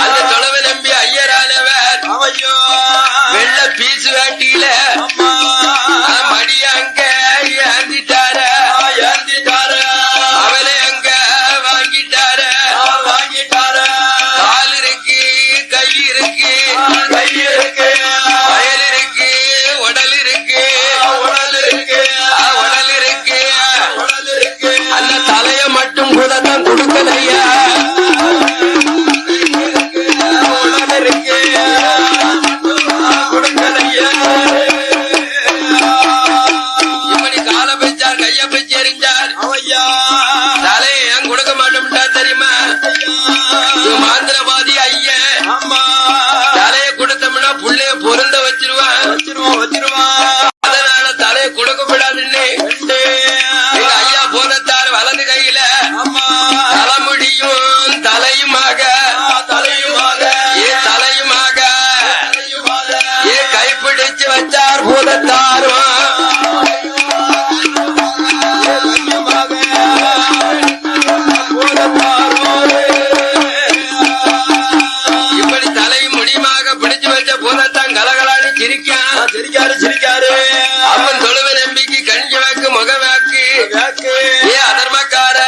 அந்த தொலைவை நம்பி ஐயரானவர் வெள்ள பீசு வேட்டியில மடிய அங்க ஏந்திட்டாரு அவளை அங்க வாங்கிட்டாரு கால் இருக்கு கை இருக்கு வயல் இருக்கு உடல் இருக்கு அந்த தலைய மட்டும் கூடத்தான் கொடுக்கலையா இப்படி கால பெச்சார் கைய பெச்சு எறிஞ்சார் தலையை ஏன் கொடுக்க மாட்டோம்டா தெரியுமா மாந்திரவாதி ஐயன் தலையை கொடுத்தோம்னா புள்ளைய பொருந்த வச்சிருவான் அதனால தலையை கொடுக்க விடாதுன்னு எங்க ஐயா போனத்தார் வலது கையில தலைமுடியும் தலையுமாக கைப்பிடிச்சு வச்சார் போனத்தாரும் இப்படி தலையும் முடியுமாக பிடிச்சு வச்ச போனத்தான் கலகலான்னு சிரிக்காரு அவன் தொழுவை நம்பிக்கை கஞ்சி வாக்கு முக வாக்கு அதர்மக்கார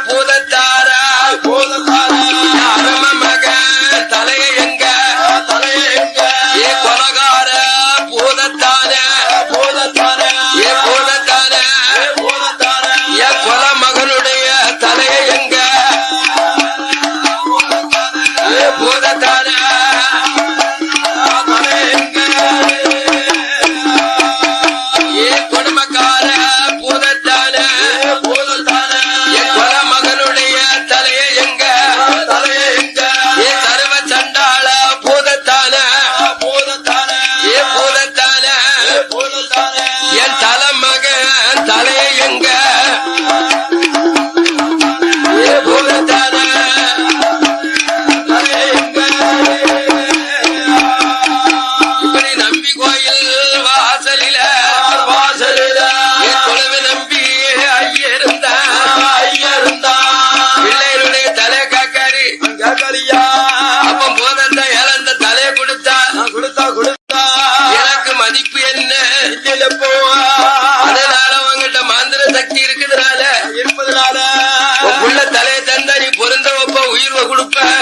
பூதத்தாரா அரம மக தலைய எங்க கொலகார பூதத்தான கொல மகனுடைய தலைய எங்க பூதத்தான கொடுமக்கார பூதத்தான கொல மகனுடைய தலைய எங்க சர்வ சண்டாள பூதத்தான என் தலைமகன் தலைய எங்க பூதத்தான இப்படி நம்பி கோயில் வாசலில தொலைவை நம்பி ஐயருந்தா பிள்ளைகளுடைய தலை காக்காரி அப்ப போதத்த இழந்த தலையை கொடுத்தா எனக்கு மதிப்பு என்ன அதனால உங்ககிட்ட மாந்திர சக்தி இருக்குதுனால உள்ள தலையை தந்தா நீ பொருந்த வைப்ப உயிர்வை கொடுப்படா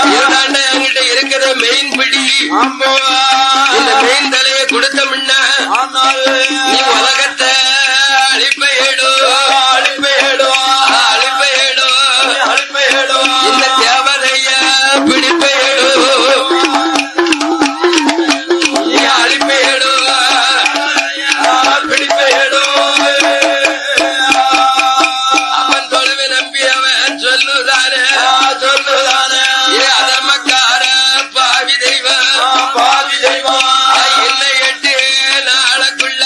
இருந்தாண்ட என்கிட்ட இருக்கிற மெயின் பிடி இந்த மெயின் தலையை கொடுத்த முன்ன நீ உலகத்தை அழிப்பேடும் இந்த தேவதைய பிடிப்பேடும் அவன் தொழுவை நம்பி அவன் சொல்லுதானே அதமக்கார பாவி தெய்வம் இல்லை 8 நாளுக்குள்ள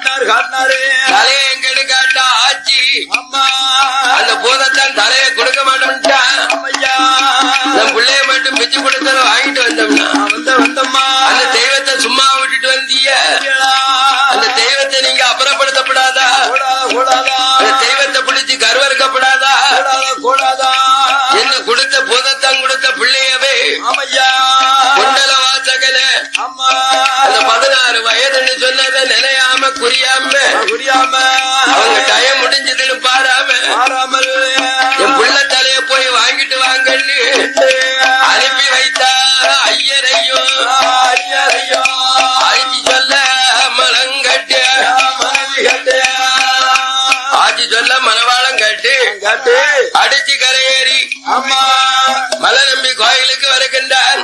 காட்டினாரு தலையை எங்கன்னு காட்டா ஆச்சி அம்மா அந்த பூதத்தான் தலையை கொடுக்க மாட்டோம்ட்டான். ஐயா நம் பிள்ளைய மட்டும் பிச்சு கொடுத்தத வாங்கிட்டு வந்தோம்னா வந்தம்மா அந்த தெய்வத்தை சும்மா விட்டுட்டு வந்தீங்க. அந்த தெய்வத்தை நீங்க அப்புறப்படுத்தப்படாதா? அந்த தெய்வத்தை பிடிச்சு கருவறுக்கப்படாதா? என்ன கொடுத்த பூதத்தான் கொடுத்த பிள்ளையவே குண்டல வாசகன அந்த 16 வயதுன்னு சொன்னதை நினையாம குறியாம அவங்க டயம் முடிஞ்சதுன்னு பாராமல் என் புள்ள தலைய போய் வாங்கிட்டு வாங்கன்னு அனுப்பி வைத்தார் ஐயரையும். ஆட்சி சொல்ல மனங்கட்டு ஆட்சி சொல்ல மனவாளம் கட்டு அடிச்சு கரையேறி மலை நம்பி கோயிலுக்கு வருகின்றார்.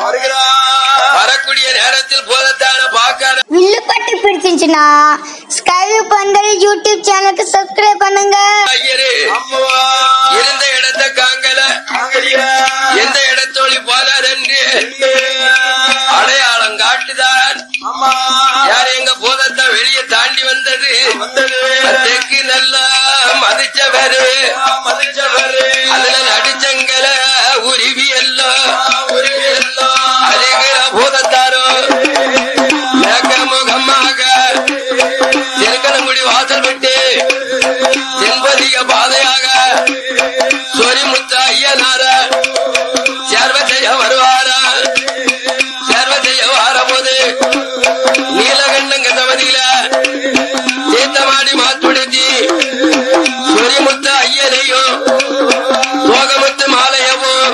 வரக்கூடிய நேரத்தில் போதத்தான பார்க்காத வில்லுப்பட்டு பிடிச்சிருந்துச்சுன்னா ஸ்கைவி பந்தல் யூடியூப் சேனலுக்கு சப்ஸ்கிரைப் பண்ணுங்க. ஐயரு இருந்த இடத்தை காங்கல எந்த இடத்தோழி போனார் என்று அடையாளம் காட்டுதான். யார் எங்க போதத்தை வெளியே தாண்டி வந்தது தெற்கு நல்லா மதிச்சவரு அதுல நடிச்சங்கல உருவி எல்லாம் அருகிற பூதத்தாரோ முகமாக திருக்கணங்குடி வாசல் விட்டு தென்பதிக பாதையாக சொரிமுத்த ஐயனார சேர்வ செய்ய வருவாரா? சேர்வ செய்ய வாரபோது நீலகண்டங்க சமதியில தீர்த்தமாடி மாத்துடுத்தி சொரிமுத்த ஐயனையும் சோகமுத்து மாலையவும்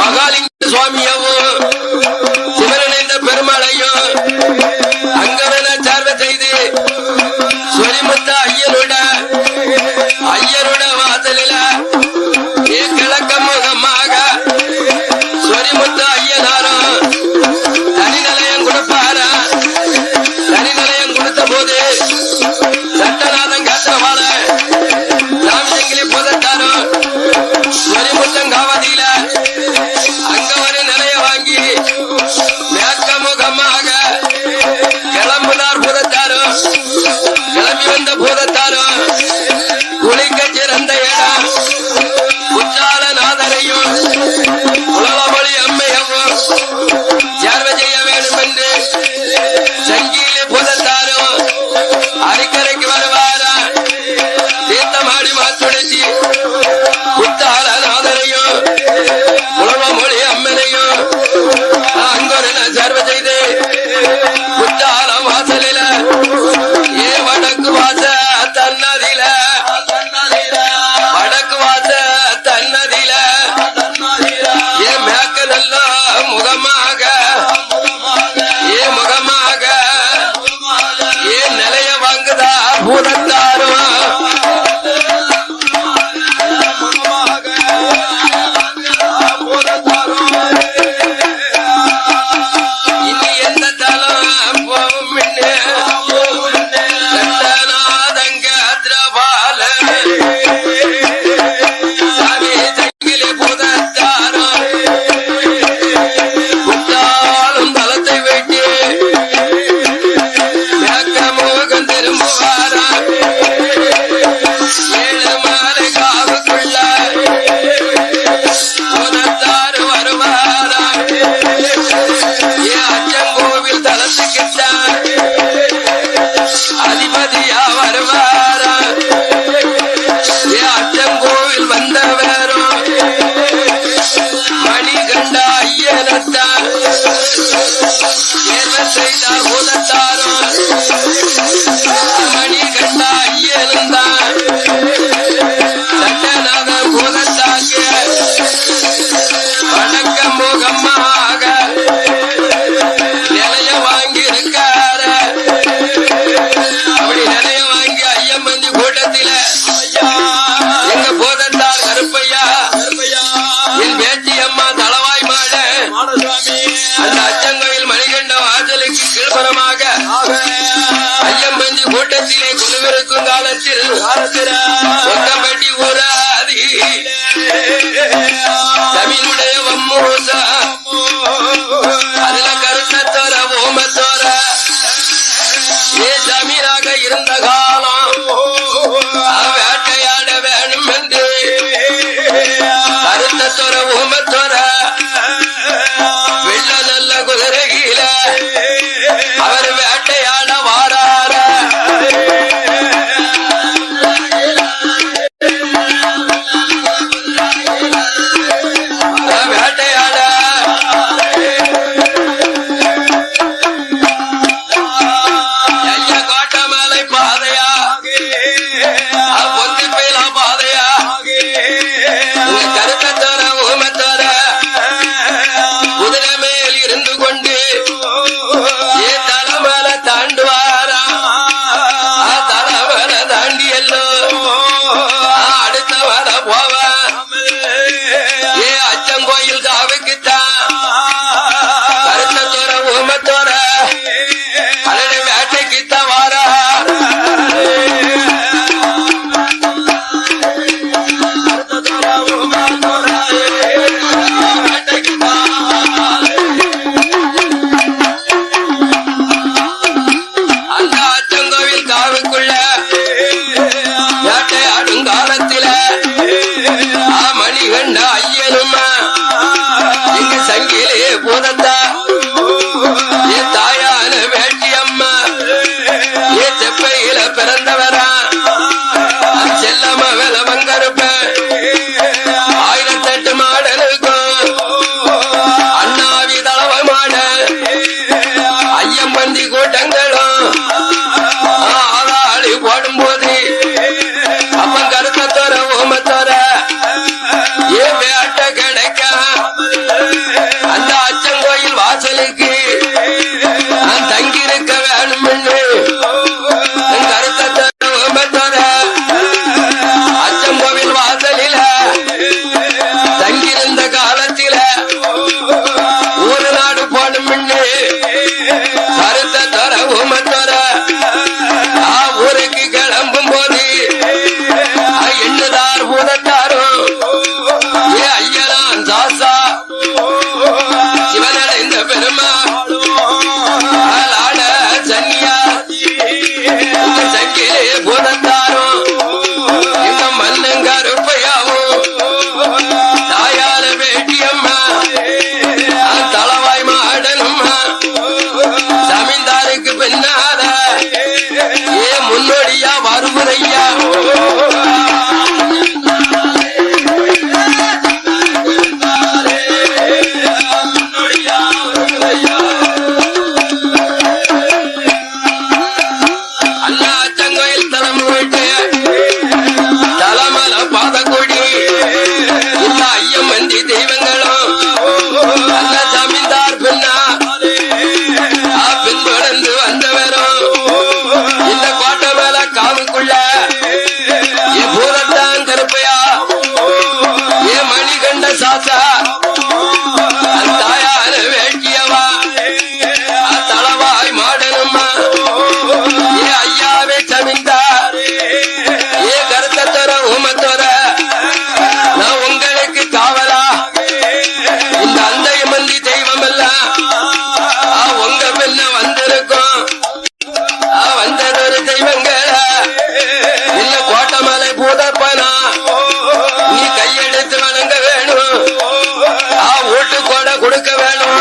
மகாலிங்க சுவாமியவும் சிவனிணைந்த பெருமாளையும் அங்கவன சேர்வை செய்து சொரிமுத்த ஐயருட வாசலில கிழக்க முகமாக சொரிமுத்த ஐயனாரும் தனி நிலையம் கொடுப்பாரா? தனி நிலையம் கொடுத்த போது சட்டநாதன் காத்திரவாள ராமசங்கிலி போதத்தாரும் சொரிமுத்தம் காவதியில அங்க ஒரு நிலைய வாங்கி மேற்க முகமாக கிளம்புனார் பூதத்தாரும். கிளம்பி வந்த பூதத்தாரும் குளிக்க சிறந்த இடம் குற்றாலநாதரையும் உலகமொழி அம்மையவும் சேர்வை செய்ய வேண்டும் என்று சங்கிலி பூதத்தாரும் அரிக்கரைக்கு வருவாரா? தீர்த்தமாடி மாத்துடைச்சி குற்றாலநாதரையும் உலகமொழி அம்மனையும் அங்கொரு சேர்வை செய்து குற்றாலம் வாசலில வடக்கு வாச தன்னதில வடக்கு வாச தன்னதில மேற்க நல்ல முகமாக முகமாக நிலைய வாங்குதா பூதத்தாரும். இனி எந்த தலம் போகும் சட்டநாதங்க திரபால சாமி சங்கிலி பூதத்தாரும் குற்றாலும் தலத்தை வெட்டி மேற்க மோகம் திரும்புவாரா? 7 மாலை காவுக்குள்ள பூதத்தாரு வருவாரா? அச்சங்கோவில் தலத்துக்கிட்டான் அதிபதியா வருவாரா? அச்சங்கோவில் வந்தவரும் மணிகண்ட ஐயனத்தான் தேர்வு செய்தார் பூதத்தாரும். மணிகண்ட ஐயனந்தான் சட்டநாத பூதத்தாக்கு வணக்க முகமாக நிலைய வாங்கி இருக்கார. அப்படி நிலைய வாங்கி ஐயம்பந்தி கூட்டத்தில எங்க போதத்தார் கருப்பையா என் பேச்சி அம்மா தளவாய் மாட அந்த அச்சங்கோயில் மணிகண்ட வாசலுக்கு கீழ்புறமாக ஐயம்பந்தி கூட்டத்திலே குழுவிருக்கும் காலத்தில் சொந்தப்பட்டி ஊராதி தமிழுடைய வம்மூசா அதுல கருத்தத்தோர ஓமத்தோர ஏ ஜமீனாக பூதத்தா என் தாயான வேட்டி அம்மா என் செப்பையில பிறந்தவரா செல்லம வேல வங்கருப்ப 1008 மாடலுக்கும் அண்ணாவி தளவ மாட ஐயம்பந்தி கூட்டங்களும் ஆளாளி போடும்போது அப்பன் கருத்த தோற ஓமத்தோற ஏ வேட்ட கிடைக்க அந்த அச்சங்கோயில் வாசலுக்கு நான் தங்கியிருக்க வேணும்னு கருத்த தோற ஓமத்தோற அச்சங்கோவில் வாசலில தங்கியிருந்த காலத்தில ஒரு நாடு போடும்னு கருத்த தோற ஓமத்தோற ஊருக்கு கிளம்பும் போது எண்ணுதார் பூதத்தாரும் ஏ ஐயனான் சாசா சிவனடைந்த பெருமா ஆளாட சன்னியா சங்கிலே பூதத்தாரும் இந்த மன்னங்கருப்பையாவும் தாயால வேட்டியம்மா தளவாய் மாடனம்மா ஜமீன்தாருக்கு பின்னால ஏ முன்னோடியா வருமுறையா அண்ணாச்சங்கோயில் தலம் போயிட்டு தலமல பாதக்குடி இந்த ஐயமந்தி தெய்வங்களும் அந்த ஜமீன்தார் பின்னா பின்தொடர்ந்து வந்தவரும் இந்த கோட்டை மேல காமுக்குள்ள ஏ பூதத்தான் கருப்பையா ஏ மணிகண்ட சாசா தாயான வேட்டியவா தளவாய் மாடனும்மா ஏ ஐயாவே ஜமீன்தார் ஏ கருத்தத்தோர ஊமத்தோர நான் உங்களுக்கு காவலா இந்த அந்தை மந்தி தெய்வம் எல்லாம் உங்க பின்ன வந்திருக்கும் வந்ததொரு தெய்வங்கள இல்ல கோட்டமலை பூதப்பனா நீ கையெடுத்து வணங்க வேணும் ஓட்டு கூட கொடுக்க வேணும்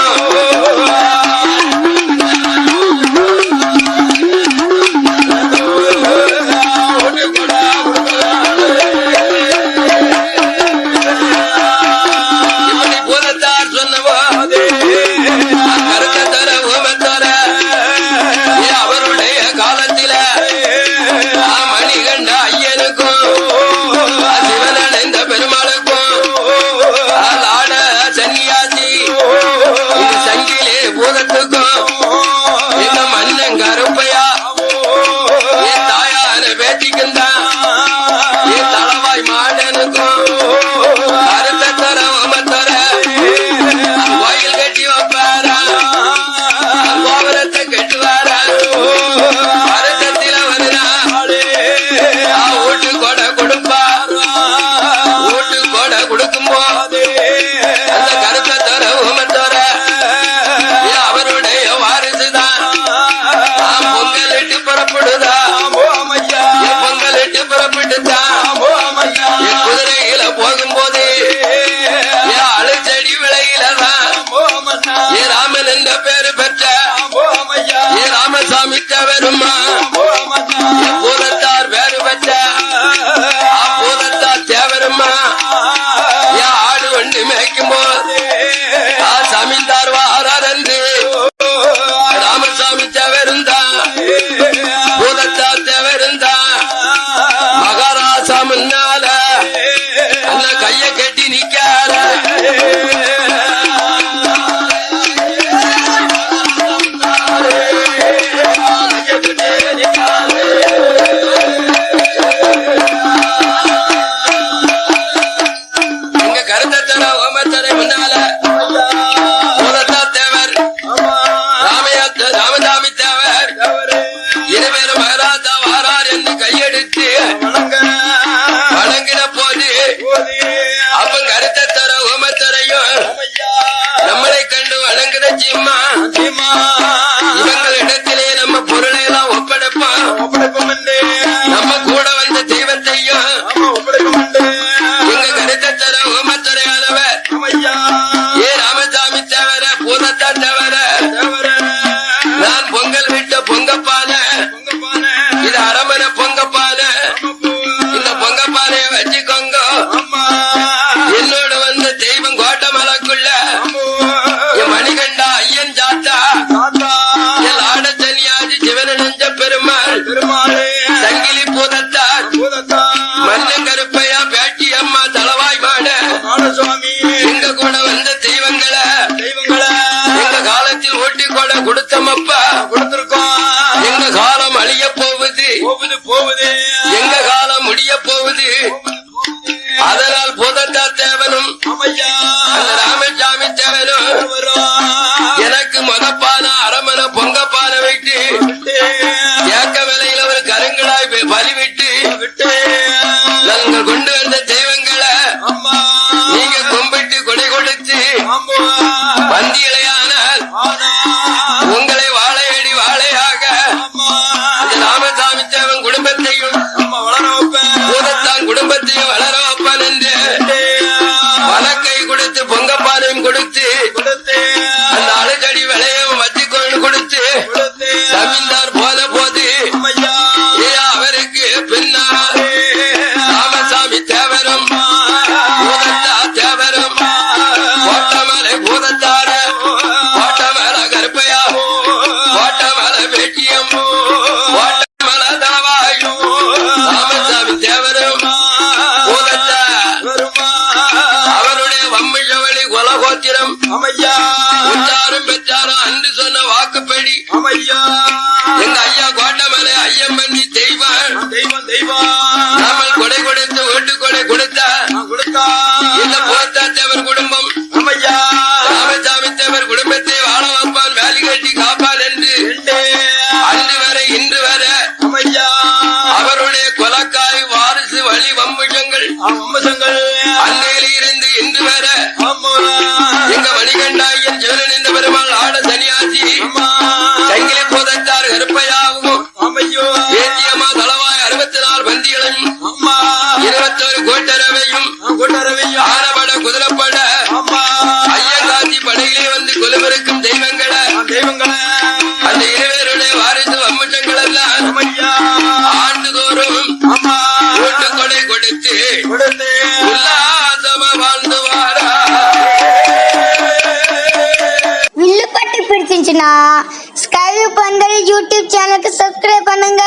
இப்படி பூதத்தார் சொன்னவோ கருத்த தர ஊமத்தர அவருடைய காலத்தில மணிகண்ட ஐயனுக்கும் சிவனடைந்த பெருமாளுக்கும் ஆட சன்னியாசி இந்த சங்கிலே பூதத்துக்கும் இந்த மன்னன் கருப்பையா என் தாயான பேத்திக்குந்தான் என் தளவாய் மாடனுக்கும் கருத்த தர ஓமத்தர கோயில் கட்டி வைப்பாரா கோபுரத்தை கட்டுவாரா வருஷத்தில வருதா வீட்டு கொடை கொடுப்பா வீட்டு கொடை கொடுக்கும் போது அந்த கருத்த தர ஓமத்தோர அவருடைய வாரிசுதான் பொங்கல் இட்டு புறப்படுதா பொங்கல் இட்டு புறப்பட்டுதான் குதிரையில போகும்போது அழுச்செடி விலையிலதான் ஏ ராமன் என்ற பேரு பெற்ற ஏ ராமசாமி தேவருமா பூதத்தார் பேரு பெற்ற பூதத்தார் தேவருமா ஏ ஆடு வண்டி மேய்க்கும் போது ஜமீன்தார் வாரார் என்று ராமசாமி தேவருந்தா பூதத்தார் தேவருந்தா மகாராசா முன்னால அந்த கைய கட்டி நிக்கார இங்க கருத்தத்தர ஓமத்தரை முன்னால பூதத்தா தேவர் ராமசாமி தேவர் இருவேறு மகாராஜா வாரார் என்று கையெடுத்து வணங்கின போது அப்ப கருத்த கொடுத்திருக்கோம் அப்பா கொடுத்திருக்கோம். எங்க காலம் அழிய போகுது போகுது போகுது எங்க காலம் முடிய போகுது அதனால் புதத்தா தேவனும் ஆமையா அந்த ராமசாமி தேவனும் எனக்கு மதப்பான அரமனை பொங்கப்பான வைத்து ஏக்க விலையில ஒரு கருங்களாய் பலிவிட்டு நாங்கள் கொண்டு வந்த தெய்வங்களை அம்மா நீங்க கும்பிட்டு கொடை கொடுத்து வந்தியலையானால் உங்களை வாழையடி வாழையாக இந்த ராமசாமி தேவன் குடும்பத்தையும் வளர வைப்பேன். பூதத்தான் குடும்பத்தையும் வளர வைப்பான் என்று வழக்கை கொடுத்து பொங்கப்பானையும் கொடுத்து அந்த அழுதடி விலையும் வச்சுக்கொண்டு கொடுத்து தமிழ்ந்தார் போன போது அவருக்கு பின்னா ராமசாமி தேவரும் பூதத்தா தேவரும் கோட்டமலை பூதத்தார கோட்டமல கருப்பையா கோட்டமல வேட்டியம் கோட்டமல தலவாயும் ராமசாமி தேவரும் பூதத்தா அவருடைய வம்மிஷவழி குலகோத்திரம் அமையா உச்சாரும் பெற்றாரும் அன்று சொன்ன வாக்குப்படி அமையா எங்க ஐயா கோட்டமலை ஐயம்பண்ணி தெய்வம் தெய்வம் தெய்வம் நாம கொடை கொடுத்து ஓட்டு கொடை கொடுத்தா கொடுத்தா இந்த போத்தா தேவர் குடும்பம் அமையா ராமசாமி தேவர் குடும்பத்தை வாழ வைப்பான் வேலி கட்டி காப்பான் என்று அன்று வரை இன்று வரை அமையா அவருடைய கொலக்காய் வாரிசு வழி வம்புஷங்கள் அம்சங்கள் அன்னையில் இருந்து இன்று வரை அம்மா எங்க மணிகண்டாயன் ஜீவனந்த பெருமாள் ஆட சன்னியாசி சங்கிலி போதத்தார் கருப்பையாகவும் அமையோ ஏத்தியம்மா தளவாய் 64 பந்திகளையும் அம்மா 21 கோட்டரவையும் கூட்டரவையா ஆனபட குதிரைப்பட அம்மா ஐயங்காந்தி படையிலே வந்து கொலுவிருக்கும் தெய்வங்களை தெய்வங்கள அந்த இருவருடைய வாரிசு வம்சங்கள் எல்லாம் அமையா ஆண்டுதோறும் அம்மா ஓட்டு கொடை கொடுத்து கொடுத்து உல்லாசமா வாழ்ந்து வாரா வில்லுப்பட்டு பிடிச்சிருந்துச்சுன்னா ஸ்கை பந்தல் யூடியூப் சேனலுக்கு சப்ஸ்கிரைப் பண்ணுங்க.